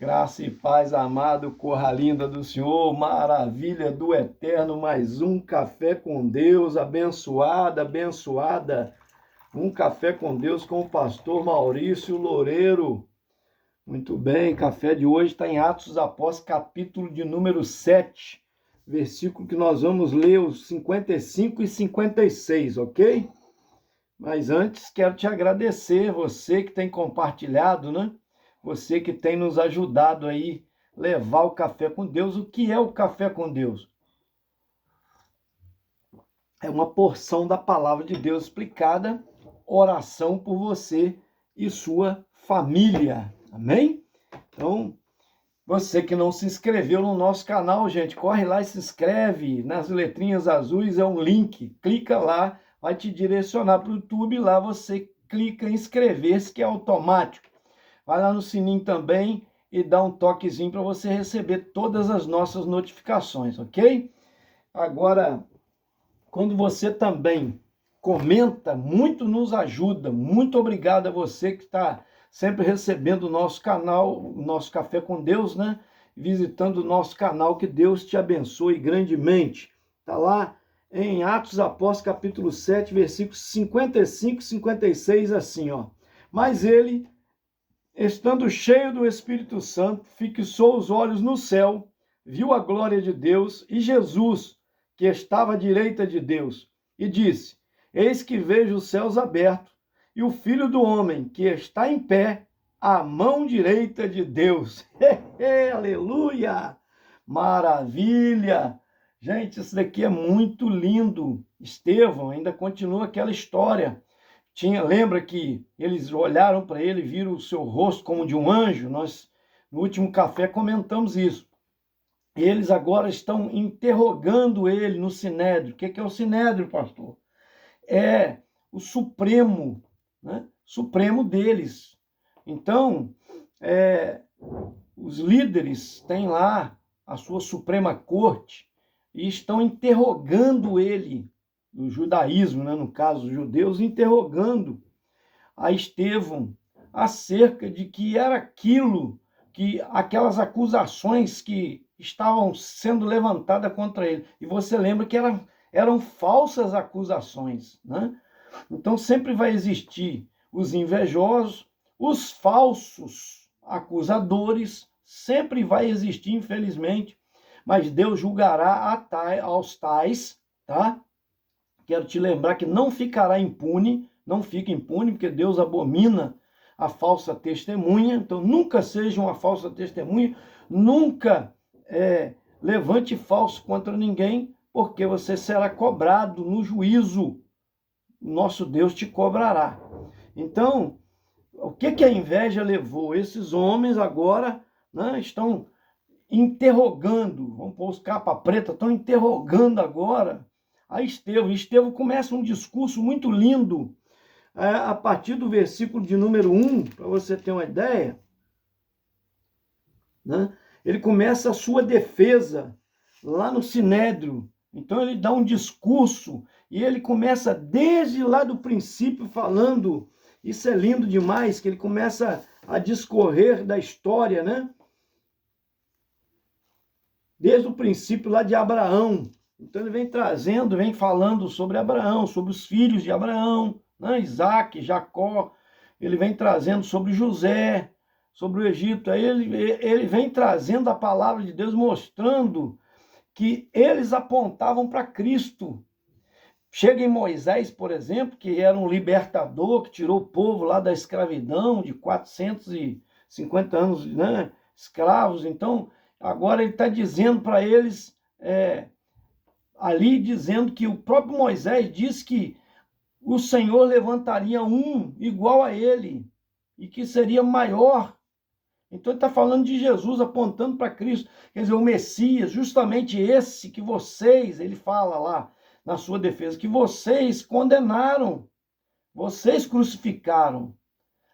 Graça e paz, amado, corra linda do Senhor, maravilha do Eterno, mais um café com Deus, abençoada, abençoada. Um café com Deus com o pastor Maurício Loureiro. Muito bem, café de hoje está em Atos dos Apóstolos, capítulo de número 7, versículo que nós vamos ler os 55 e 56, ok? Mas antes quero te agradecer, você que tem compartilhado, né? Você que tem nos ajudado aí levar o café com Deus. O que é o café com Deus? É uma porção da palavra de Deus explicada, oração por você e sua família. Amém? Então, você que não se inscreveu no nosso canal, gente, corre lá e se inscreve. Nas letrinhas azuis é um link. Clica lá, vai te direcionar para o YouTube. Lá você clica em inscrever-se, que é automático. Vai lá no sininho também e dá um toquezinho para você receber todas as nossas notificações, ok? Agora, quando você também comenta, muito nos ajuda. Muito obrigado a você que está sempre recebendo o nosso canal, o nosso Café com Deus, né? Visitando o nosso canal, que Deus te abençoe grandemente. Está lá em Atos dos Apóstolos, capítulo 7, versículos 55 e 56, assim, ó. Mas ele, estando cheio do Espírito Santo, fixou os olhos no céu, viu a glória de Deus e Jesus, que estava à direita de Deus, e disse: Eis que vejo os céus abertos e o Filho do Homem, que está em pé, à mão direita de Deus. Aleluia! Maravilha! Gente, isso daqui é muito lindo. Estevão ainda continua aquela história. Lembra que eles olharam para ele, viram o seu rosto como de um anjo? Nós, no último café, comentamos isso. Eles agora estão interrogando ele no Sinédrio. O que é o Sinédrio, pastor? É o Supremo, né? Supremo deles. Então, os líderes têm lá a sua Suprema Corte e estão interrogando ele, o judaísmo, né? No caso, os judeus, interrogando a Estevão acerca de que era aquilo, que aquelas acusações que estavam sendo levantadas contra ele. E você lembra que eram falsas acusações, né? Então sempre vai existir os invejosos, os falsos acusadores, sempre vai existir, infelizmente, mas Deus julgará aos tais, tá? Quero te lembrar que não ficará impune, não fica impune, porque Deus abomina a falsa testemunha. Então, nunca seja uma falsa testemunha, nunca levante falso contra ninguém, porque você será cobrado no juízo. Nosso Deus te cobrará. Então, o que a inveja levou? Esses homens agora, né, estão interrogando, vamos pôr os capa preta, estão interrogando agora a Estevão. Estevão começa um discurso muito lindo, a partir do versículo de número 1, para você ter uma ideia, né? Ele começa a sua defesa lá no Sinédrio. Então ele dá um discurso e ele começa desde lá do princípio falando, isso é lindo demais, que ele começa a discorrer da história, né? Desde o princípio lá de Abraão. Então ele vem trazendo, vem falando sobre Abraão, sobre os filhos de Abraão, né? Isaac, Jacó. Ele vem trazendo sobre José, sobre o Egito. Aí ele vem trazendo a palavra de Deus, mostrando que eles apontavam para Cristo. Chega em Moisés, por exemplo, que era um libertador, que tirou o povo lá da escravidão, de 450 anos, né, escravos. Então, agora ele está dizendo para eles, ali dizendo que o próprio Moisés disse que o Senhor levantaria um igual a ele, e que seria maior. Então ele está falando de Jesus, apontando para Cristo. Quer dizer, o Messias, justamente esse que vocês, ele fala lá na sua defesa, que vocês condenaram, vocês crucificaram.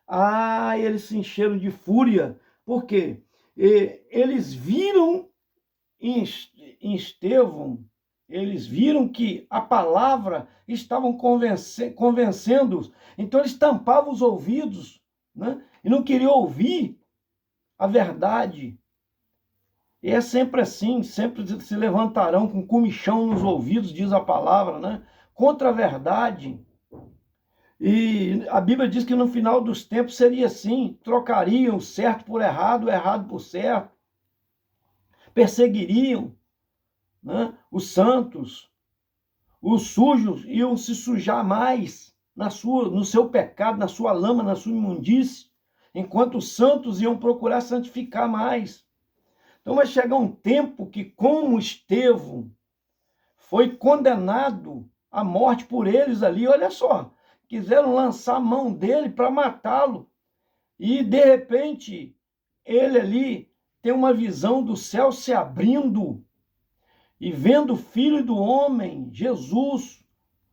Ah, eles se encheram de fúria. Por quê? Eles viram em Estevão, eles viram que a palavra estavam convencendo-os. Então eles tampavam os ouvidos, né? E não queriam ouvir a verdade. E é sempre assim, sempre se levantarão com comichão nos ouvidos, diz a palavra, né? Contra a verdade. E a Bíblia diz que no final dos tempos seria assim, trocariam o certo por errado, o errado por certo, perseguiriam, né, os santos, os sujos iam se sujar mais no seu pecado, na sua lama, na sua imundície, enquanto os santos iam procurar santificar mais. Então vai chegar um tempo que, como Estevão foi condenado à morte por eles ali, olha só, quiseram lançar a mão dele para matá-lo. E, de repente, ele ali tem uma visão do céu se abrindo e vendo o Filho do Homem, Jesus,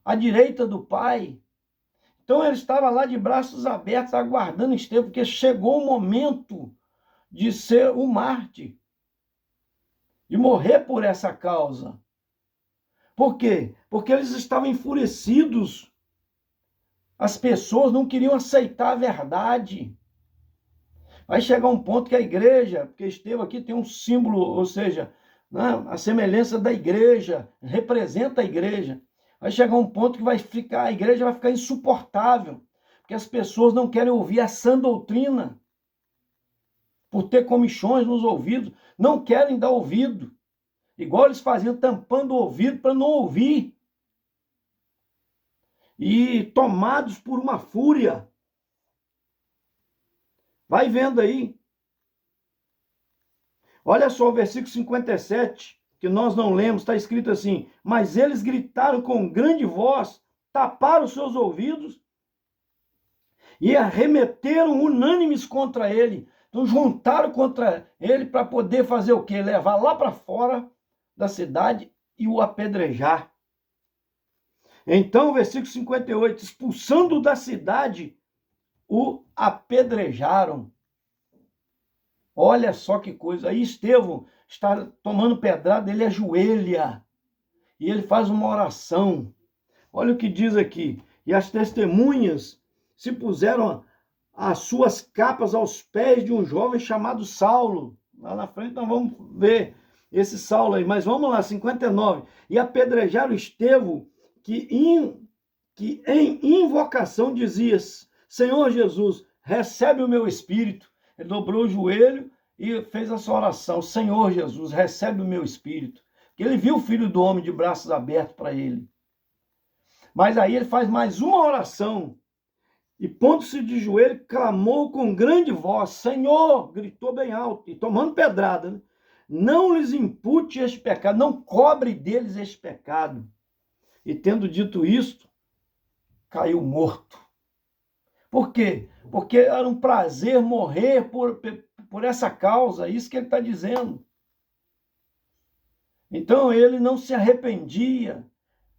à direita do Pai. Então ele estava lá de braços abertos, aguardando Estevão, porque chegou o momento de ser o mártir, de morrer por essa causa. Por quê? Porque eles estavam enfurecidos. As pessoas não queriam aceitar a verdade. Vai chegar um ponto que a igreja, porque Estevão aqui tem um símbolo, ou seja, né, a semelhança da igreja, representa a igreja. Vai chegar um ponto que a igreja vai ficar insuportável, porque as pessoas não querem ouvir a sã doutrina, por ter comichões nos ouvidos, não querem dar ouvido. Igual eles faziam, tampando o ouvido para não ouvir. E tomados por uma fúria. Vai vendo aí. Olha só o versículo 57, que nós não lemos, está escrito assim: mas eles gritaram com grande voz, taparam os seus ouvidos e arremeteram unânimes contra ele. Então juntaram contra ele para poder fazer o quê? Levar lá para fora da cidade e o apedrejar. Então, versículo 58, expulsando da cidade, o apedrejaram. Olha só que coisa. Aí Estevão está tomando pedrada, ele ajoelha e ele faz uma oração. Olha o que diz aqui. E as testemunhas se puseram as suas capas aos pés de um jovem chamado Saulo. Lá na frente nós vamos ver esse Saulo aí. Mas vamos lá, 59. E apedrejaram Estevão, que em invocação dizia: Senhor Jesus, recebe o meu espírito. Ele dobrou o joelho e fez essa oração: Senhor Jesus, recebe o meu espírito. Porque ele viu o Filho do Homem de braços abertos para ele. Mas aí ele faz mais uma oração. E pondo-se de joelho, clamou com grande voz: Senhor, gritou bem alto, e tomando pedrada, né? Não lhes impute este pecado, não cobre deles este pecado. E tendo dito isto, caiu morto. Por quê? Porque era um prazer morrer por essa causa, isso que ele está dizendo. Então ele não se arrependia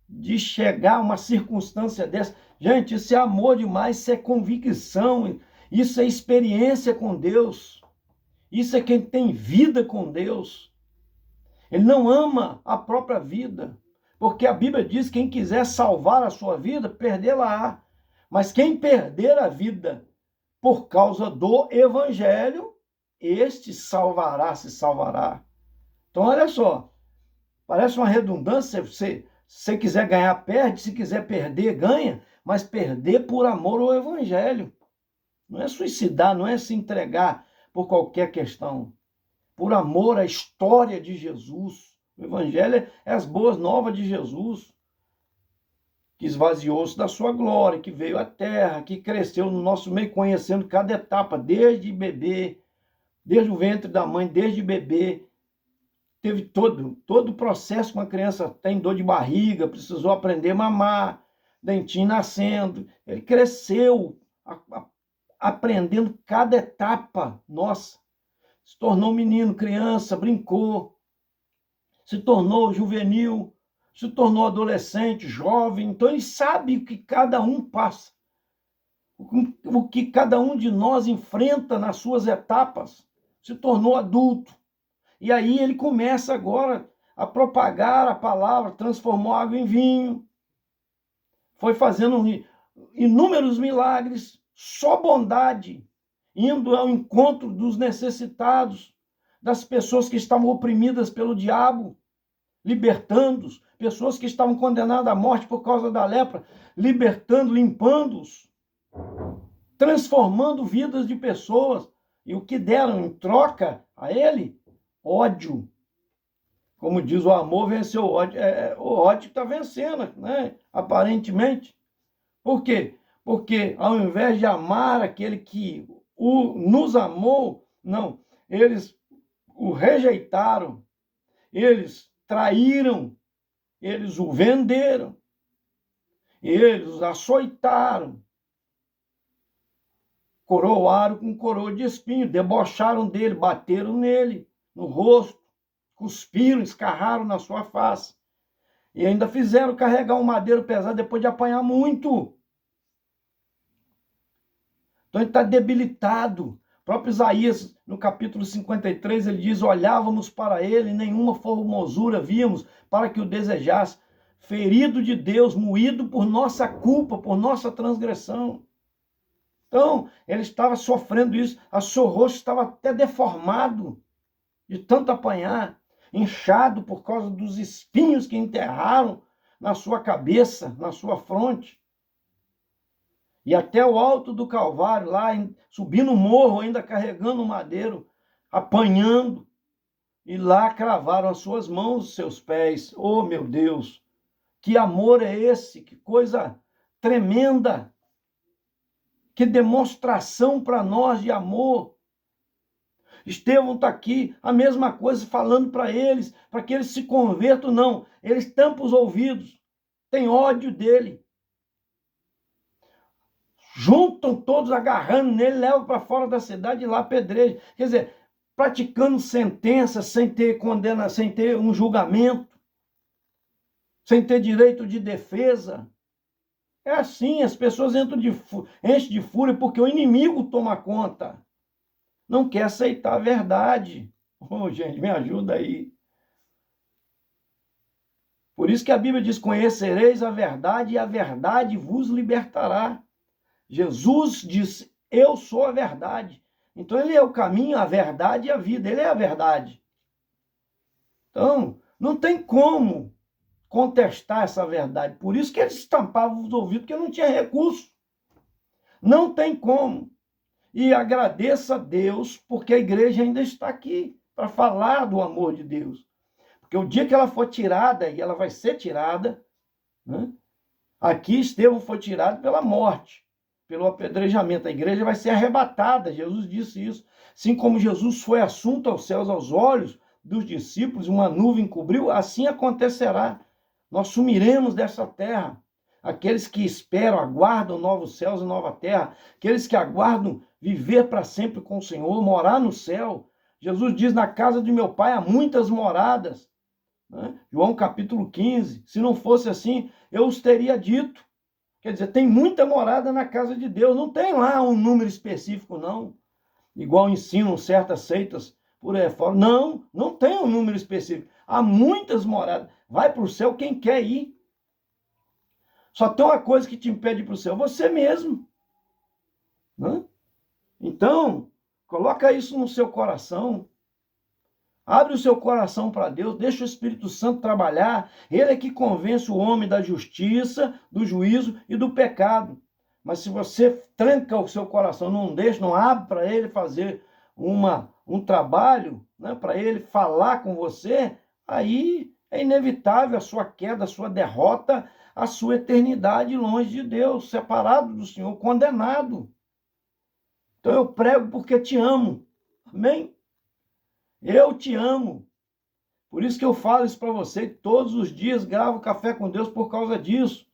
de chegar a uma circunstância dessa. Gente, isso é amor demais, isso é convicção, isso é experiência com Deus. Isso é quem tem vida com Deus. Ele não ama a própria vida, porque a Bíblia diz que quem quiser salvar a sua vida, perdê-la-á. Mas quem perder a vida por causa do Evangelho, este salvará, se salvará. Então, olha só, parece uma redundância, se você quiser ganhar, perde, se quiser perder, ganha, mas perder por amor ao Evangelho. Não é suicidar, não é se entregar por qualquer questão. Por amor à história de Jesus. O Evangelho é as boas novas de Jesus, que esvaziou-se da sua glória, que veio à terra, que cresceu no nosso meio, conhecendo cada etapa, desde bebê, desde o ventre da mãe, desde bebê. Teve todo o processo que uma criança tem, dor de barriga, precisou aprender a mamar, dentinho nascendo. Ele cresceu aprendendo cada etapa nossa. Se tornou menino, criança, brincou, se tornou juvenil, se tornou adolescente, jovem. Então ele sabe o que cada um passa, o que cada um de nós enfrenta nas suas etapas. Se tornou adulto. E aí ele começa agora a propagar a palavra, transformou água em vinho, foi fazendo inúmeros milagres, só bondade. indo ao encontro dos necessitados, das pessoas que estavam oprimidas pelo diabo, libertando-os, pessoas que estavam condenadas à morte por causa da lepra, libertando, limpando-os, transformando vidas de pessoas. E o que deram em troca a ele? Ódio. Como diz, o amor venceu o ódio. O ódio está vencendo, né? Aparentemente. Por quê? Porque ao invés de amar aquele que nos amou, não, eles o rejeitaram, eles traíram, eles o venderam, eles o açoitaram, coroaram com coroa de espinho, debocharam dele, bateram nele, no rosto, cuspiram, escarraram na sua face. E ainda fizeram carregar um madeiro pesado depois de apanhar muito. Então ele está debilitado. O próprio Isaías, no capítulo 53, ele diz: olhávamos para ele, nenhuma formosura víamos para que o desejasse. Ferido de Deus, moído por nossa culpa, por nossa transgressão. Então, ele estava sofrendo isso, o seu rosto estava até deformado de tanto apanhar, inchado por causa dos espinhos que enterraram na sua cabeça, na sua fronte. E até o alto do Calvário, lá, subindo o morro, ainda carregando o madeiro, apanhando, e lá cravaram as suas mãos, os seus pés. Oh, meu Deus, que amor é esse? Que coisa tremenda! Que demonstração para nós de amor! Estevão está aqui, a mesma coisa, falando para eles, para que eles se convertam. Não, eles tampam os ouvidos, têm ódio dele. Juntam todos, agarrando nele, levam para fora da cidade e lá apedrejam. Quer dizer, praticando sentença sem ter condena, sem ter um julgamento, sem ter direito de defesa. É assim, as pessoas enchem de fúria porque o inimigo toma conta. Não quer aceitar a verdade. Oh, gente, me ajuda aí. Por isso que a Bíblia diz: conhecereis a verdade e a verdade vos libertará. Jesus disse: eu sou a verdade. Então ele é o caminho, a verdade e a vida. Ele é a verdade. Então, não tem como contestar essa verdade. Por isso que eles tampavam os ouvidos, porque não tinha recurso. Não tem como. E agradeça a Deus, porque a igreja ainda está aqui para falar do amor de Deus. Porque o dia que ela for tirada, e ela vai ser tirada, né? Aqui Estevão foi tirado pela morte, pelo apedrejamento. A igreja vai ser arrebatada, Jesus disse isso. Assim como Jesus foi assunto aos céus aos olhos dos discípulos, uma nuvem cobriu, assim acontecerá. Nós sumiremos dessa terra. Aqueles que esperam, aguardam novos céus e nova terra, aqueles que aguardam viver para sempre com o Senhor, morar no céu. Jesus diz: na casa de meu pai há muitas moradas. Né? João capítulo 15. Se não fosse assim, eu os teria dito. Quer dizer, tem muita morada na casa de Deus. Não tem lá um número específico, não. Igual ensinam certas seitas por aí fora. Não, não tem um número específico. Há muitas moradas. Vai para o céu quem quer ir. Só tem uma coisa que te impede para o céu: você mesmo. Né? Então, coloca isso no seu coração. Abre o seu coração para Deus, deixa o Espírito Santo trabalhar. Ele é que convence o homem da justiça, do juízo e do pecado. Mas se você tranca o seu coração, não deixa, não abre para ele fazer um trabalho, né, para ele falar com você, aí é inevitável a sua queda, a sua derrota, a sua eternidade longe de Deus, separado do Senhor, condenado. Então eu prego porque te amo. Amém? Eu te amo. Por isso que eu falo isso para você. Todos os dias gravo Café com Deus por causa disso.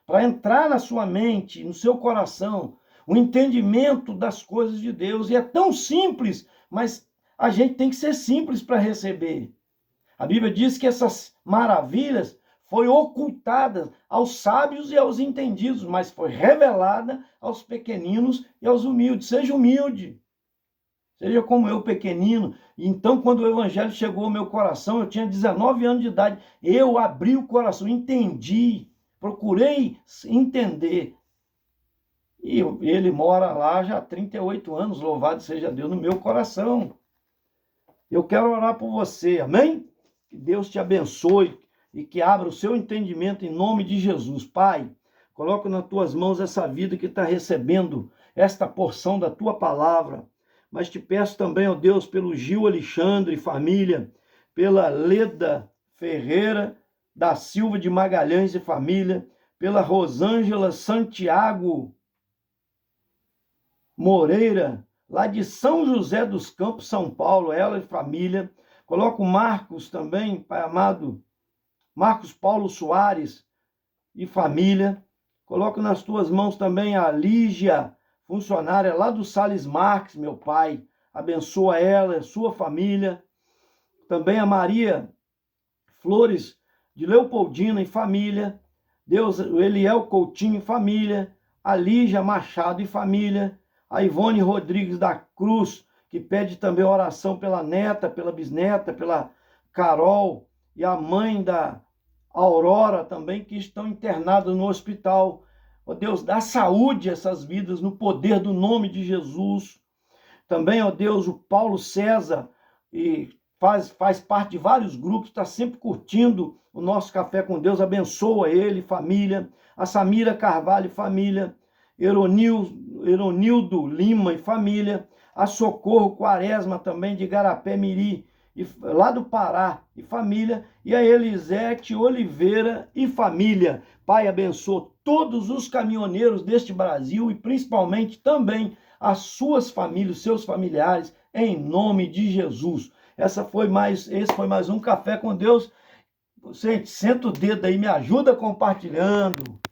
Para entrar na sua mente, no seu coração, o entendimento das coisas de Deus. E é tão simples, mas a gente tem que ser simples para receber. A Bíblia diz que essas maravilhas foi ocultada aos sábios e aos entendidos, mas foi revelada aos pequeninos e aos humildes. Seja humilde. Seja como eu, pequenino. Então, quando o evangelho chegou ao meu coração, eu tinha 19 anos de idade. Eu abri o coração, entendi, procurei entender. E ele mora lá já há 38 anos, louvado seja Deus, no meu coração. Eu quero orar por você, amém? Que Deus te abençoe e que abra o seu entendimento em nome de Jesus. Pai, coloco nas tuas mãos essa vida que está recebendo esta porção da tua palavra. Mas te peço também, ó Deus, pelo Gil Alexandre e família, pela Leda Ferreira da Silva de Magalhães e família, pela Rosângela Santiago Moreira, lá de São José dos Campos, São Paulo, ela e família. Coloco Marcos também, Pai amado, Marcos Paulo Soares e família. Coloco nas tuas mãos também a Lígia, funcionária lá do Sales Marques, meu Pai. Abençoa ela, sua família. Também a Maria Flores de Leopoldina e família. Deus, o Eliel Coutinho e família. A Lígia Machado e família. A Ivone Rodrigues da Cruz, que pede também oração pela neta, pela bisneta, pela Carol. E a mãe da Aurora também, que estão internados no hospital. Ó Deus, dá saúde a essas vidas no poder do nome de Jesus. Também, ó Deus, o Paulo César, e faz parte de vários grupos, está sempre curtindo o nosso Café com Deus. Abençoa ele, família. A Samira Carvalho, família. Eronildo Lima e família. A Socorro Quaresma também, de Igarapé Miri, lá do Pará, e família. E a Elisete Oliveira e família. Pai, abençoa todos os caminhoneiros deste Brasil e principalmente também as suas famílias, os seus familiares, em nome de Jesus. Esse foi mais um Café com Deus. Gente, senta o dedo aí, me ajuda compartilhando.